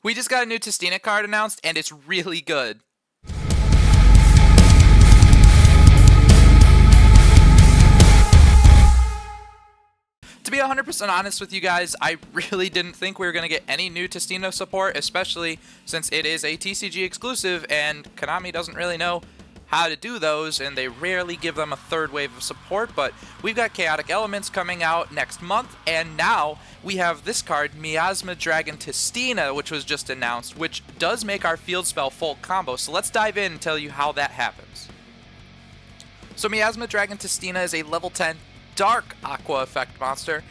We just got a new Tistina card announced, and it's really good. To be 100% honest with you guys, I really didn't think we were going to get any new Tistina support, especially since it is a TCG exclusive, and Konami doesn't really know how to do those, and they rarely give them a third wave of support. But we've got Chaotic Elements coming out next month, and now we have this card, Miasma Dragon Tistina, which was just announced, which does make our field spell full combo. So let's dive in and tell you how that happens. So Miasma Dragon Tistina is a level 10 Dark Aqua effect monster.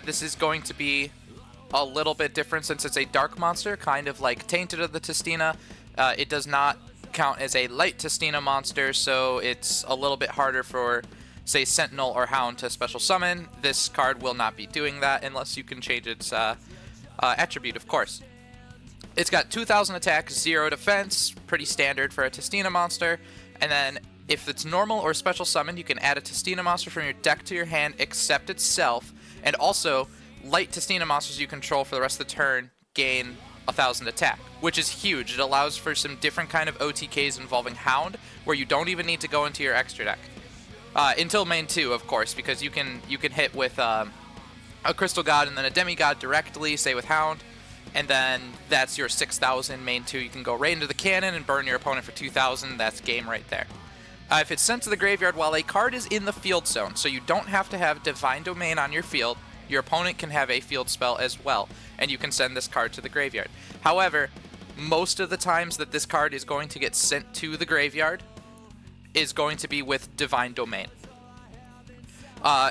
This is going to be a little bit different since it's a dark monster, kind of like Tainted of the Tistina. It does not count as a light Tistina monster, so it's a little bit harder for, say, Sentinel or Hound to special summon. This card will not be doing that unless you can change its attribute, of course. It's got 2,000 attack, 0 defense, pretty standard for a Tistina monster, and then if it's normal or special summon, you can add a Tistina monster from your deck to your hand except itself, and also light Tistina monsters you control for the rest of the turn gain 1,000 attack, which is huge. It allows for some different kind of OTKs involving Hound, where you don't even need to go into your extra deck. Until main 2, of course, because you can hit with a Crystal God and then a Demigod directly, say with Hound, and then that's your 6,000 main 2. You can go right into the cannon and burn your opponent for 2,000. That's game right there. If it's sent to the graveyard while a card is in the field zone, so you don't have to have Divine Domain on your field, your opponent can have a field spell as well, and you can send this card to the graveyard. However, most of the times that this card is going to get sent to the graveyard is going to be with Divine Domain.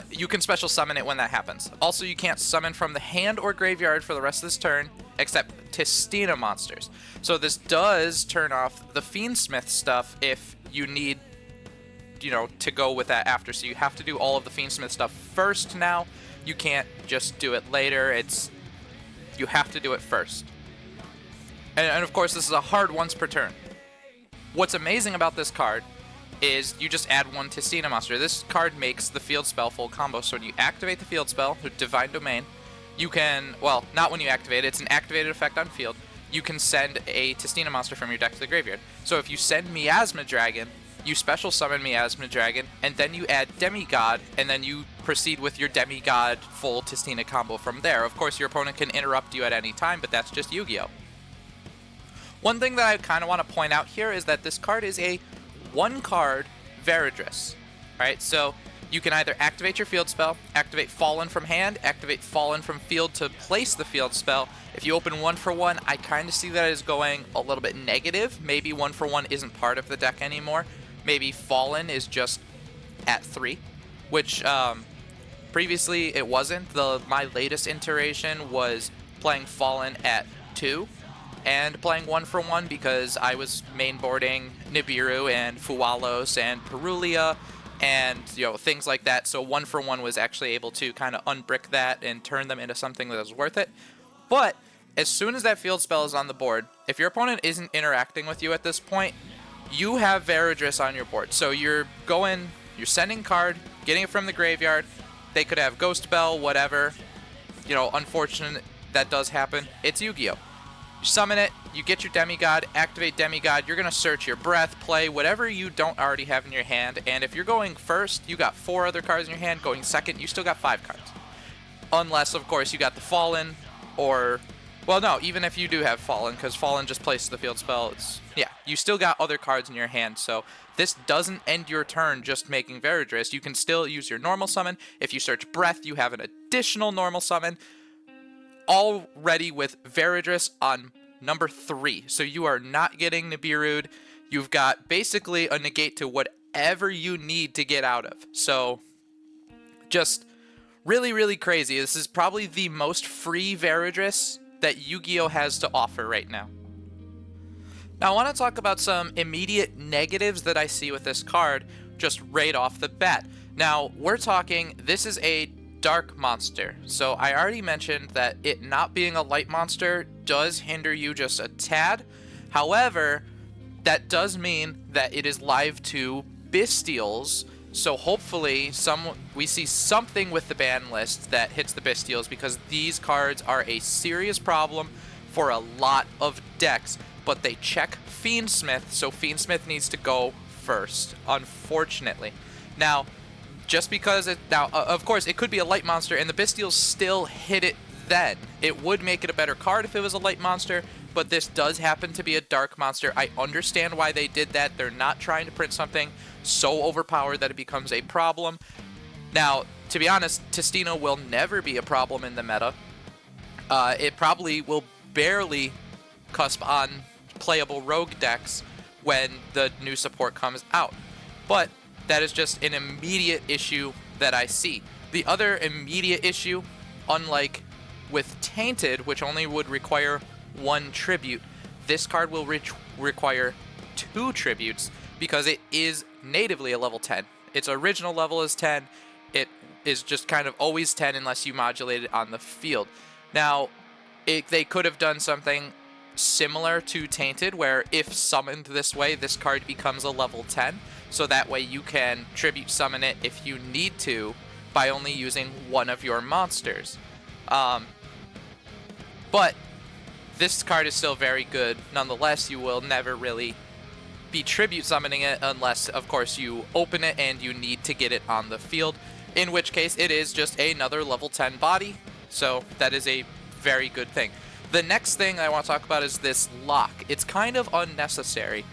You can special summon it when that happens. Also, you can't summon from the hand or graveyard for the rest of this turn, except Tistina monsters. So this does turn off the Fiendsmith stuff if you need, you know, to go with that after. So you have to do all of the Fiendsmith stuff first now. You can't just do it later. You have to do it first. And of course, this is a hard once per turn. What's amazing about this card is you just add one Tistina monster. This card makes the field spell full combo. So when you activate the field spell with Divine Domain, you can, well, not when you activate it, it's an activated effect on field. You can send a Tistina monster from your deck to the graveyard. So if you send Miasma Dragon, you special summon Miasma Dragon, and then you add Demigod, and then you proceed with your Demigod full Tistina combo from there. Of course, your opponent can interrupt you at any time, but that's just Yu-Gi-Oh! One thing that I kind of want to point out here is that this card is a one-card Veridris. Alright, so you can either activate your field spell, activate Fallen from hand, activate Fallen from field to place the field spell. If you open 1-for-1, I kind of see that as going a little bit negative. Maybe 1-for-1 isn't part of the deck anymore. Maybe Fallen is just at 3, which previously it wasn't. My latest iteration was playing Fallen at 2 and playing 1-for-1 because I was mainboarding Nibiru and Fualos and Perulia and, you know, things like that. So 1-for-1 was actually able to kind of unbrick that and turn them into something that was worth it. But as soon as that field spell is on the board, if your opponent isn't interacting with you at this point, you have Veridris on your board. So you're sending card, getting it from the graveyard. They could have Ghost Bell, whatever. You know, unfortunate that does happen. It's Yu-Gi-Oh! You summon it, you get your Demigod, activate Demigod, you're going to search your breath, play whatever you don't already have in your hand, and if you're going first, you got 4 other cards in your hand. Going second, you still got 5 cards. Unless, of course, you got the Fallen, or, well, no, even if you do have Fallen, because Fallen just places the field spell, yeah, you still got other cards in your hand, so this doesn't end your turn just making Veridris. You can still use your normal summon. If you search breath, you have an additional normal summon, all ready with Veridris on number 3. So you are not getting Nibiru'd. You've got basically a negate to whatever you need to get out of. So just really, really crazy. This is probably the most free Veridris that Yu-Gi-Oh! Has to offer right now. Now I want to talk about some immediate negatives that I see with this card just right off the bat. Now we're talking, this is a dark monster. So I already mentioned that it not being a light monster does hinder you just a tad. However, that does mean that it is live to Bystials. So hopefully we see something with the ban list that hits the Bystials, because these cards are a serious problem for a lot of decks, but they check Fiendsmith, so Fiendsmith needs to go first, unfortunately. Now, just because of course, it could be a light monster, and the Bystials still hit it then. It would make it a better card if it was a light monster, but this does happen to be a dark monster. I understand why they did that. They're not trying to print something so overpowered that it becomes a problem. Now, to be honest, Tistina will never be a problem in the meta. It probably will barely cusp on playable rogue decks when the new support comes out. But that is just an immediate issue that I see. The other immediate issue, unlike with Tainted, which only would require 1 tribute, this card will require 2 tributes because it is natively a level 10. Its original level is 10. It is just kind of always 10 unless you modulate it on the field. Now, they could have done something similar to Tainted, where if summoned this way, this card becomes a level 10, so that way you can tribute summon it if you need to by only using one of your monsters. But this card is still very good. Nonetheless, you will never really be tribute summoning it unless, of course, you open it and you need to get it on the field, in which case it is just another level 10 body, so that is a very good thing. The next thing I want to talk about is this lock. It's kind of unnecessary.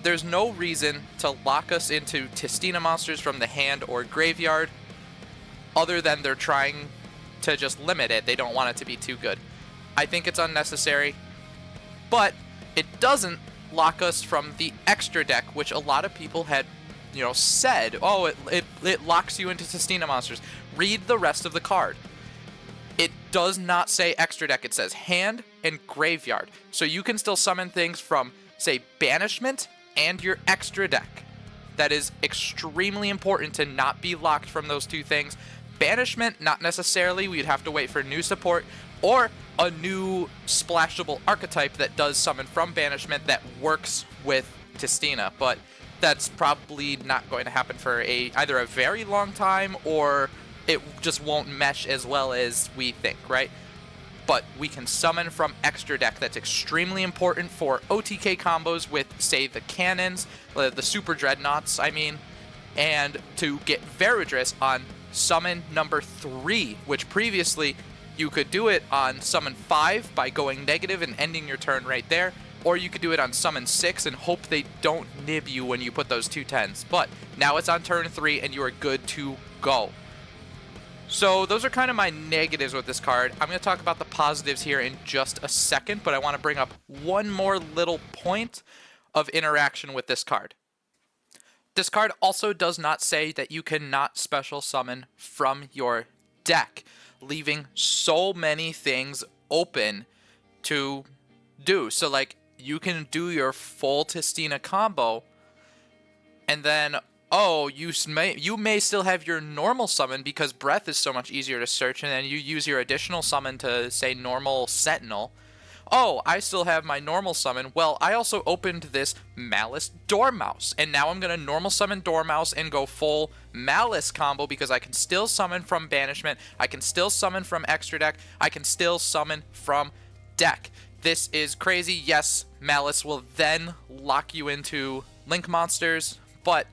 There's no reason to lock us into Tistina monsters from the hand or graveyard, other than they're trying to just limit it. They don't want it to be too good. I think it's unnecessary, but it doesn't lock us from the extra deck, which a lot of people had, said, oh, it locks you into Tistina monsters. Read the rest of the card. It does not say extra deck. It says hand and graveyard. So you can still summon things from, say, banishment and your extra deck. That is extremely important to not be locked from those 2 things. Banishment, not necessarily. We'd have to wait for new support or a new splashable archetype that does summon from banishment that works with Tistina. But that's probably not going to happen for either a very long time, or it just won't mesh as well as we think, right? But we can summon from extra deck. That's extremely important for OTK combos with, say, the cannons, the super dreadnoughts, and to get Veridris on summon number 3, which previously you could do it on summon 5 by going negative and ending your turn right there, or you could do it on summon 6 and hope they don't nib you when you put those 2 10s. But now it's on turn 3 and you are good to go. So those are kind of my negatives with this card. I'm going to talk about the positives here in just a second, but I want to bring up one more little point of interaction with this card. This card also does not say that you cannot special summon from your deck, leaving so many things open to do. So, like, you can do your full Tistina combo, and then, oh, you may still have your normal summon because Breath is so much easier to search, and then you use your additional summon to, say, normal Sentinel. Oh, I still have my normal summon. Well, I also opened this Malice Dormouse, and now I'm going to normal summon Dormouse and go full Malice combo because I can still summon from Banishment, I can still summon from extra deck, I can still summon from deck. This is crazy. Yes, Malice will then lock you into Link monsters, but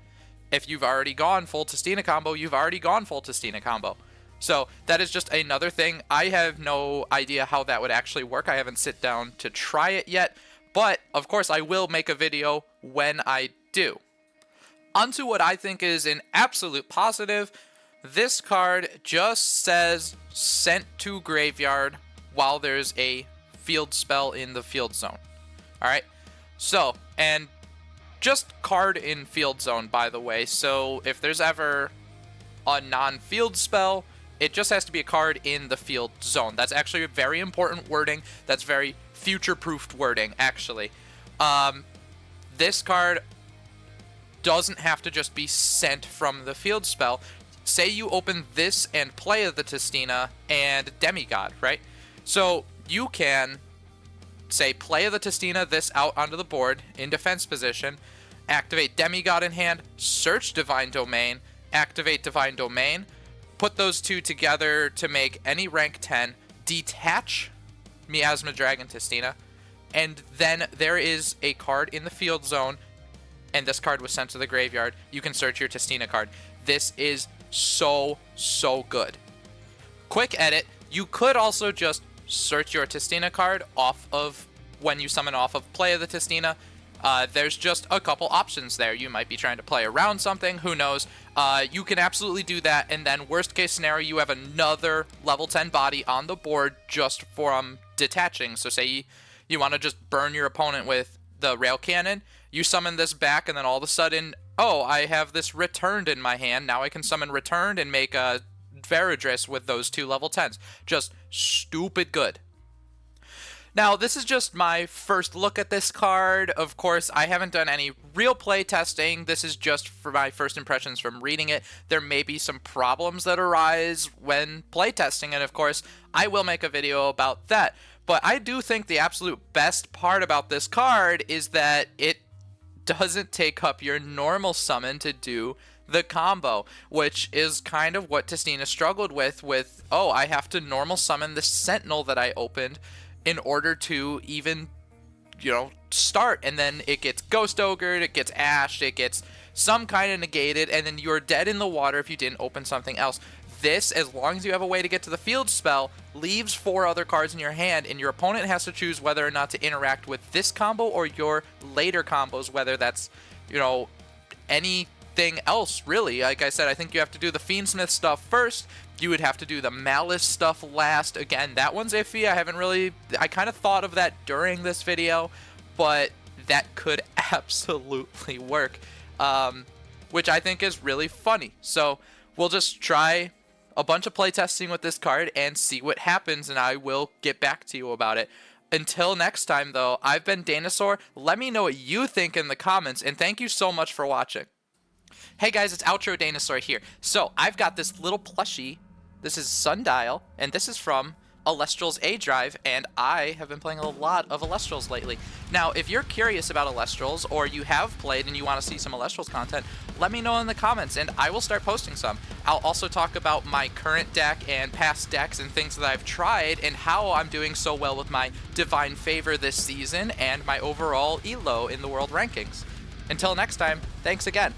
if you've already gone full Tistina combo, you've already gone full Tistina combo. So that is just another thing. I have no idea how that would actually work. I haven't sit down to try it yet, but of course I will make a video when I do. Onto what I think is an absolute positive. This card just says sent to graveyard while there's a field spell in the field zone. Alright, so, and just card in field zone, by the way. So if there's ever a non-field spell, it just has to be a card in the field zone. That's actually a very important wording. That's very future-proofed wording, actually. This card doesn't have to just be sent from the field spell. Say you open this and play the Tistina and Demigod, right? So you can, say, play the Tistina, this out onto the board in defense position, activate Demigod in hand, search Divine Domain, activate Divine Domain, put those two together to make any rank 10, detach Miasma Dragon Tistina, and then there is a card in the field zone, and this card was sent to the graveyard, you can search your Tistina card. This is so good. Quick edit, you could also just search your Tistina card off of when you summon off of play of the Tistina. There's just a couple options there. You might be trying to play around something, who knows. You can absolutely do that, and then worst case scenario, you have another level 10 body on the board just from detaching. So say you want to just burn your opponent with the rail cannon, you summon this back, and then all of a sudden, oh, I have this returned in my hand. Now I can summon returned and make a Veridris with those 2 level 10s. Just stupid good. Now, this is just my first look at this card. Of course, I haven't done any real play testing. This is just for my first impressions from reading it. There may be some problems that arise when play testing, and of course, I will make a video about that. But I do think the absolute best part about this card is that it doesn't take up your normal summon to do the combo, which is kind of what Tistina struggled with, oh, I have to normal summon the Sentinel that I opened in order to even, start, and then it gets Ghost Ogred, it gets Ashed, it gets some kind of negated, and then you're dead in the water if you didn't open something else. This, as long as you have a way to get to the field spell, leaves 4 other cards in your hand, and your opponent has to choose whether or not to interact with this combo or your later combos, whether that's, anything else, really. Like I said, I think you have to do the Fiendsmith stuff first. You would have to do the Malice stuff last. Again, that one's iffy. I kind of thought of that during this video, but that could absolutely work, which I think is really funny. So we'll just try a bunch of playtesting with this card and see what happens, and I will get back to you about it. Until next time, though, I've been Danosaur. Let me know what you think in the comments, and thank you so much for watching. Hey guys, it's Outro Danosaur here. So, I've got this little plushie. This is Sundial, and this is from Alestral's A-Drive, and I have been playing a lot of Alestrals lately. Now, if you're curious about Alestrals, or you have played and you want to see some Alestrals content, let me know in the comments, and I will start posting some. I'll also talk about my current deck and past decks and things that I've tried, and how I'm doing so well with my Divine Favor this season, and my overall ELO in the world rankings. Until next time, thanks again.